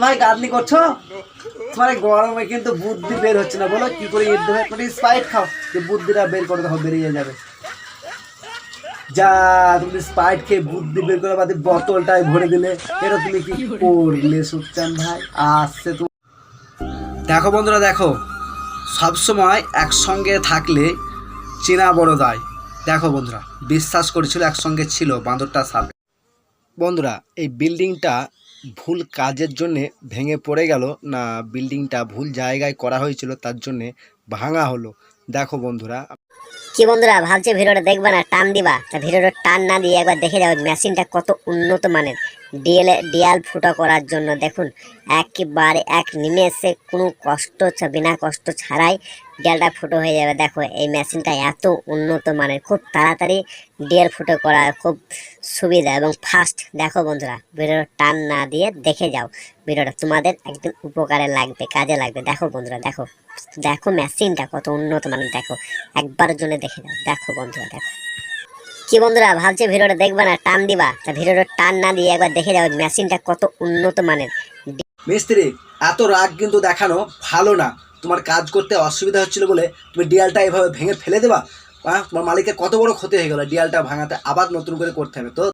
ভাই গার্ডনি করছো? তোমার গরমে কিন্তু বুদ্ধি বের হচ্ছে না, বলো কি করে ইট দেবে? তুমি স্প্রাইট খাও, যে বুদ্ধিটা বের করে দেখো বেরিয়ে যাবে। যা, তুমি স্প্রাইট খেয়ে বুদ্ধি বের করে বাদে বোতলটায় ভরে দিলে, এটা তুমি কি করলে সুচান ভাই? আসছে তো। দেখো বন্ধুরা দেখো, সবসময় একসঙ্গে থাকলে চেনা বড় দায়। দেখো বন্ধুরা, বিশ্বাস করেছিল একসঙ্গে ছিল বাঁদরটা সাপে। বন্ধুরা, এই বিল্ডিংটা ভুল কাজের জন্যে ভেঙে পড়ে গেল না, বিল্ডিংটা ভুল জায়গায় করা হয়েছিল তার জন্যে ভাঙা হলো। দেখো বন্ধুরা, কি বন্ধুরা ভাবছে ভিডিওটা দেখবা না, টান দিবা? তা ভিডিওটা টান না দিয়ে একবার দেখে যাও মেশিনটা কত উন্নত মানের। ডিয়াল ফুটো করার জন্য দেখুন, একেবারে এক নিমেষে কোনো বিনা কষ্ট ছাড়াই ডিয়ালটা ফুটো হয়ে যাবে। দেখো এই মেশিনটা এত উন্নত মানের, খুব তাড়াতাড়ি ডিয়াল ফুটো করা খুব সুবিধা এবং ফাস্ট। দেখো বন্ধুরা, ভিডিওটা টান না দিয়ে দেখে যাও, ভিডিওটা তোমাদের একদম উপকারে লাগবে, কাজে লাগবে। দেখো বন্ধুরা দেখো, দেখো মেশিনটা কত উন্নত মানের, দেখো একবারের জন্য দেখে যাও। দেখো বন্ধুরা দেখো। কি বন্ধুরা ভাবছে ভিডিওটা দেখবা না, টান দিবা? তা ভিডিওটা টান না দিয়ে একবার দেখে যাও মেশিনটা কত উন্নত মানের। মিস্ত্রি এত রাগ কিন্তু দেখানো ভালো না। তোমার কাজ করতে অসুবিধা হচ্ছিল বলে তুমি ডিয়ালটা এভাবে ভেঙে ফেলে দেবা? তোমার মালিকের কত বড় ক্ষতি হয়ে গেল, ডিয়ালটা ভাঙাতে আবার নতুন করে করতে হবে তো।